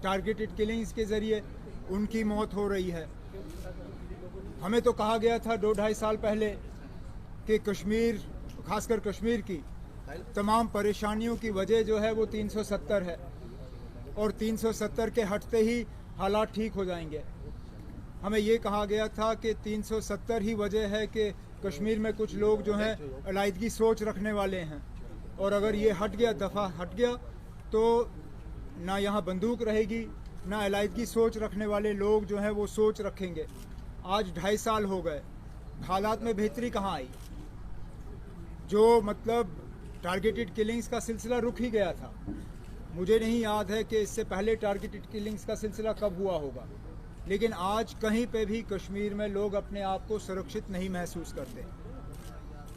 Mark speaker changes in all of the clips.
Speaker 1: Targeted killings के ज़रिए उनकी मौत हो रही है। हमें तो कहा गया था 2-2.5 साल पहले कि कश्मीर, खासकर कश्मीर की तमाम परेशानियों की वजह जो है वो 370 है और 370 के हटते ही हालात ठीक हो जाएंगे। हमें ये कहा गया था कि 370 ही वजह है कि कश्मीर में कुछ लोग जो हैं अलाइदगी सोच रखने वाले हैं, और अगर ये हट गया, दफ़ा हट गया, तो ना यहाँ बंदूक रहेगी, ना अलाइदगी सोच रखने वाले लोग जो हैं वो सोच रखेंगे। आज 2.5 साल हो गए, हालात में बेहतरी कहाँ आई? जो मतलब टारगेटेड किलिंग्स का सिलसिला रुक ही गया था। मुझे नहीं याद है कि इससे पहले टारगेटेड किलिंग्स का सिलसिला कब हुआ होगा, लेकिन आज कहीं पे भी कश्मीर में लोग अपने आप को सुरक्षित नहीं महसूस करते।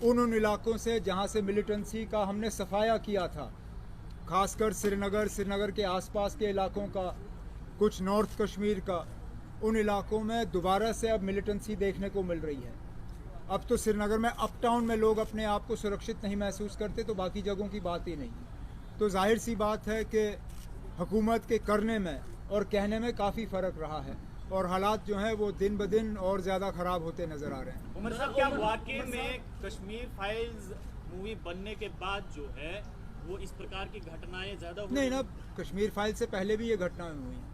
Speaker 1: उन इलाकों से जहाँ से मिलिटेंसी का हमने सफाया किया था, खासकर श्रीनगर के आसपास के इलाकों का, कुछ नॉर्थ कश्मीर का, उन इलाकों में दोबारा से अब मिलिटेंसी देखने को मिल रही है। अब तो श्रीनगर में अप टाउन में लोग अपने आप को सुरक्षित नहीं महसूस करते, तो बाकी जगहों की बात ही नहीं। तो जाहिर सी बात है कि हुकूमत के करने में और कहने में काफ़ी फ़र्क रहा है, और हालात जो हैं वो दिन ब दिन और ज़्यादा ख़राब होते नज़र आ रहे हैं।
Speaker 2: उमर साहब, क्या वाकई में कश्मीर फाइल्स मूवी बनने के बाद जो है वो इस प्रकार की घटनाएं ज़्यादा
Speaker 1: नहीं ना, कश्मीर फाइल से पहले भी ये घटनाएं हुई हैं।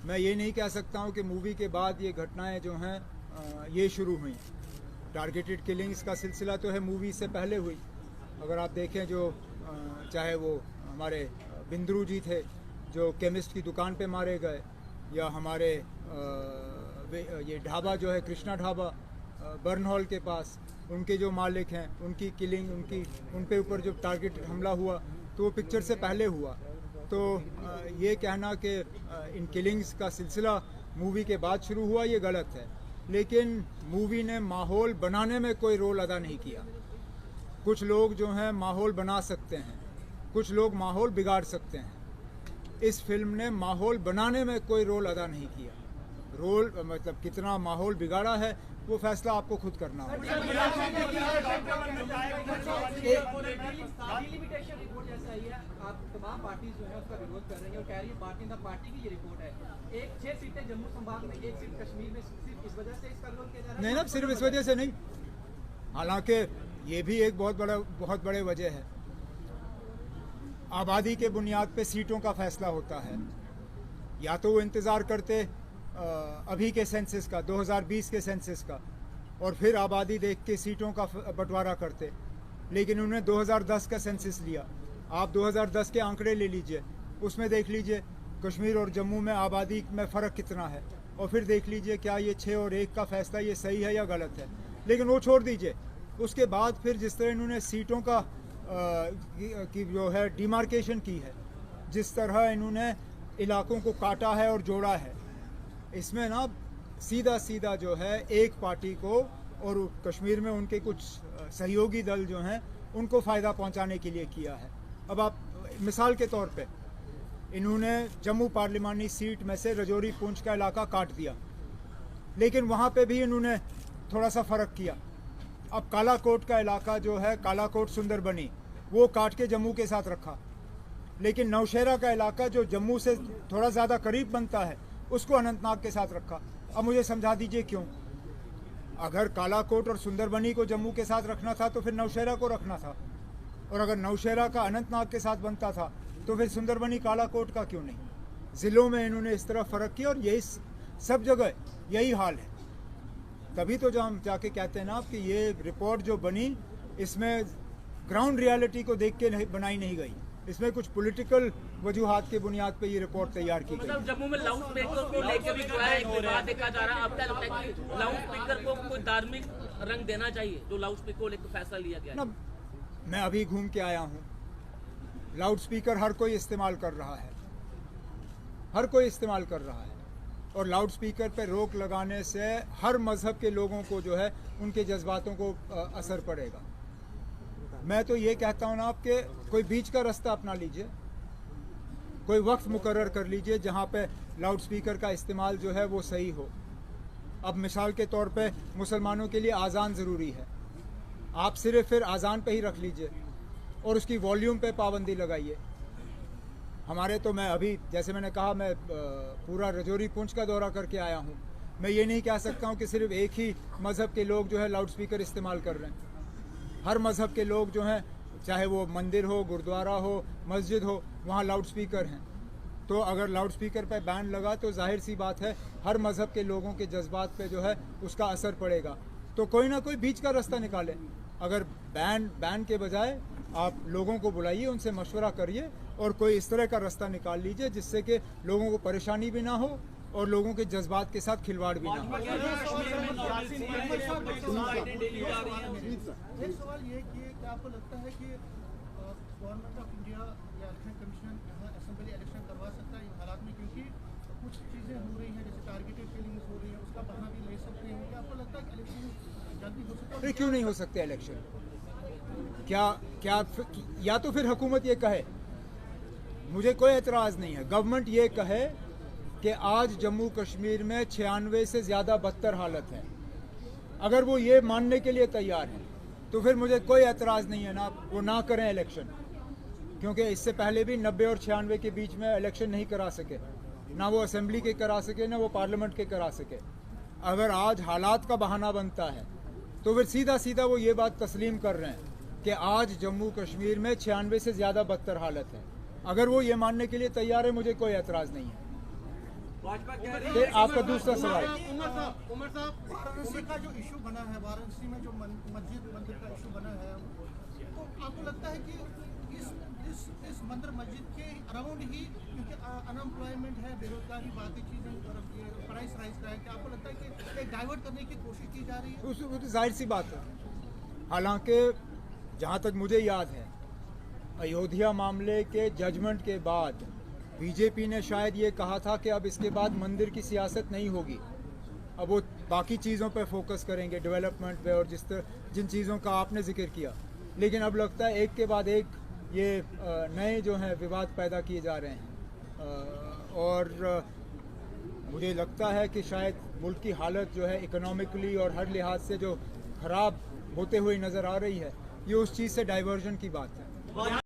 Speaker 1: मैं ये नहीं कह सकता हूँ कि मूवी के बाद ये घटनाएं जो हैं ये शुरू हुई। टारगेटेड किलिंग्स का सिलसिला तो है मूवी से पहले हुई। अगर आप देखें, जो चाहे वो हमारे बिंद्रू जी थे जो केमिस्ट की दुकान पे मारे गए, या हमारे ये ढाबा जो है कृष्णा ढाबा बर्न हॉल के पास, उनके जो मालिक हैं उनकी किलिंग, उन पे ऊपर जो टारगेट हमला हुआ तो वो पिक्चर से पहले हुआ। तो ये कहना कि इन किलिंग्स का सिलसिला मूवी के बाद शुरू हुआ, ये गलत है। लेकिन मूवी ने माहौल बनाने में कोई रोल अदा नहीं किया। कुछ लोग जो हैं माहौल बना सकते हैं, कुछ लोग माहौल बिगाड़ सकते हैं। इस फिल्म ने माहौल बनाने में कोई रोल अदा नहीं किया। रोल मतलब कितना माहौल बिगाड़ा है वो फैसला आपको खुद करना होगा।
Speaker 3: आप तमाम पार्टी जो है उसका विरोध कर रही है और कह रही है भारतीय जनता पार्टी की ये रिपोर्ट है। 6 सीटें जम्मू संभाग में, 1 सीट कश्मीर में, सिर्फ इस वजह से इसका विरोध किया जा रहा है?
Speaker 1: नहीं ना, सिर्फ इस वजह से नहीं, हालांकि ये भी एक बहुत बड़े वजह है। आबादी के बुनियाद पे सीटों का फैसला होता है। या तो वो इंतज़ार करते अभी के सेंसस का, 2020 के सेंसस का, और फिर आबादी देख के सीटों का बंटवारा करते, लेकिन उन्होंने 2010 का सेंसस लिया। आप 2010 के आंकड़े ले लीजिए, उसमें देख लीजिए कश्मीर और जम्मू में आबादी में फ़र्क कितना है, और फिर देख लीजिए क्या ये 6 और 1 का फैसला ये सही है या गलत है। लेकिन वो छोड़ दीजिए, उसके बाद फिर जिस तरह इन्होंने सीटों का की जो है डिमार्केशन की है, जिस तरह इन्होंने इलाकों को काटा है और जोड़ा है, इसमें ना सीधा जो है एक पार्टी को और कश्मीर में उनके कुछ सहयोगी दल जो हैं उनको फ़ायदा पहुंचाने के लिए किया है। अब आप मिसाल के तौर पे इन्होंने जम्मू पार्लिमानी सीट में से रजौरी पुंछ का इलाका काट दिया, लेकिन वहाँ पे भी इन्होंने थोड़ा सा फ़र्क किया। अब कालाकोट का इलाका जो है, कालाकोट सुंदरबनी, वो काट के जम्मू के साथ रखा, लेकिन नौशहरा का इलाका जो जम्मू से थोड़ा ज़्यादा करीब बनता है उसको अनंतनाग के साथ रखा। अब मुझे समझा दीजिए क्यों? अगर कालाकोट और सुंदरबनी को जम्मू के साथ रखना था तो फिर नौशहरा को रखना था, और अगर नौशहरा का अनंतनाग के साथ बनता था तो फिर सुंदरबनी कालाकोट का क्यों नहीं? ज़िलों में इन्होंने इस तरह फ़र्क किया, और यही सब जगह यही हाल है। तभी तो जो हम जाके कहते हैं ना कि ये रिपोर्ट जो बनी, इसमें ग्राउंड रियलिटी को देख के बनाई नहीं गई, इसमें कुछ पॉलिटिकल वजूहात के बुनियाद पे ये रिपोर्ट तैयार की गई।
Speaker 4: मतलब जम्मू में लाउड स्पीकर को लेकर भी जो है एक विवाद देखा जा रहा है। अब तक लगता है कि लाउड स्पीकर को कोई धार्मिक रंग देना चाहिए, जो लाउड स्पीकर को लेकर फैसला लिया गया है।
Speaker 1: मैं अभी घूम के आया हूँ, लाउड स्पीकर हर कोई इस्तेमाल कर रहा है, हर कोई इस्तेमाल कर रहा है, और लाउड स्पीकर पे रोक लगाने से हर मज़हब के लोगों को जो है उनके जज्बातों को असर पड़ेगा। मैं तो ये कहता हूँ ना, आपके कोई बीच का रास्ता अपना लीजिए, कोई वक्त मुकर्रर कर लीजिए जहाँ पे लाउड स्पीकर का इस्तेमाल जो है वो सही हो। अब मिसाल के तौर पे मुसलमानों के लिए आज़ान ज़रूरी है, आप सिर्फ फिर आज़ान पे ही रख लीजिए और उसकी वॉल्यूम पे पाबंदी लगाइए। हमारे तो मैं अभी जैसे मैंने कहा मैं पूरा रजौरी पुंछ का दौरा करके आया हूँ। मैं ये नहीं कह सकता हूँ कि सिर्फ एक ही मज़हब के लोग जो है लाउड स्पीकर इस्तेमाल कर रहे हैं। हर मज़हब के लोग जो हैं, चाहे वो मंदिर हो, गुरुद्वारा हो, मस्जिद हो, वहाँ लाउड स्पीकर हैं। तो अगर लाउड स्पीकर पर बैन लगा तो जाहिर सी बात है हर मज़हब के लोगों के जज्बात पे जो है उसका असर पड़ेगा। तो कोई ना कोई बीच का रास्ता निकाले। अगर बैन के बजाय आप लोगों को बुलाइए, उनसे मशवरा करिए और कोई इस तरह का रास्ता निकाल लीजिए जिससे कि लोगों को परेशानी भी ना हो और लोगों के जज्बात के साथ खिलवाड़ भी ना हो।
Speaker 5: एक सवाल ये कि क्या आपको लगता है कि गवर्नमेंट ऑफ इंडिया या इलेक्शन कमीशन यहाँ असेंबली इलेक्शन करवा सकता है इन हालात में, क्योंकि कुछ चीज़ें हो रही हैं जैसे टारगेटेड किलिंग्स हो रही हैं, उसका बहाना भी ले सकते हैं? क्या आपको लगता है कि इलेक्शन जल्दी हो सकता है?
Speaker 1: क्यों नहीं हो सकते इलेक्शन? क्या या तो फिर हुकूमत ये कहे, मुझे कोई एतराज़ नहीं है, गवर्नमेंट ये कहे कि आज जम्मू कश्मीर में 96 से ज़्यादा बदतर हालत है। अगर वो ये मानने के लिए तैयार है तो फिर मुझे कोई एतराज़ नहीं है, ना वो ना करें इलेक्शन, क्योंकि इससे पहले भी 90 और 96 के बीच में इलेक्शन नहीं करा सके, ना वो असेंबली के करा सके ना वो पार्लियामेंट के करा सके। अगर आज हालात का बहाना बनता है तो फिर सीधा सीधा वो ये बात तस्लीम कर रहे हैं कि आज जम्मू कश्मीर में 96 से ज़्यादा बदतर हालत है। अगर वो ये मानने के लिए तैयार है मुझे कोई एतराज़ नहीं है। फिर आपका दूसरा सवाल,
Speaker 5: उमर साहब, वाराणसी का जो इशू बना है, वाराणसी में जो मस्जिद मंदिर का इशू बना है, तो आपको लगता है कि इस मंदिर मस्जिद के अराउंड ही, क्योंकि अनएम्प्लॉयमेंट है, बेरोजगारी, बाकी चीज़ें, प्राइस राइज का है, क्या आपको लगता है कि एक डाइवर्ट करने की कोशिश की जा रही है?
Speaker 1: वो तो जाहिर सी बात है। हालांकि जहाँ तक मुझे याद है अयोध्या मामले के जजमेंट के बाद बीजेपी ने शायद ये कहा था कि अब इसके बाद मंदिर की सियासत नहीं होगी, अब वो बाकी चीज़ों पर फोकस करेंगे, डेवलपमेंट पे और जिन चीज़ों का आपने जिक्र किया। लेकिन अब लगता है एक के बाद एक ये नए जो हैं विवाद पैदा किए जा रहे हैं और मुझे लगता है कि शायद मुल्क की हालत जो है इकोनॉमिकली और हर लिहाज से जो ख़राब होते हुए नज़र आ रही है, ये उस चीज़ से डाइवर्जन की बात है।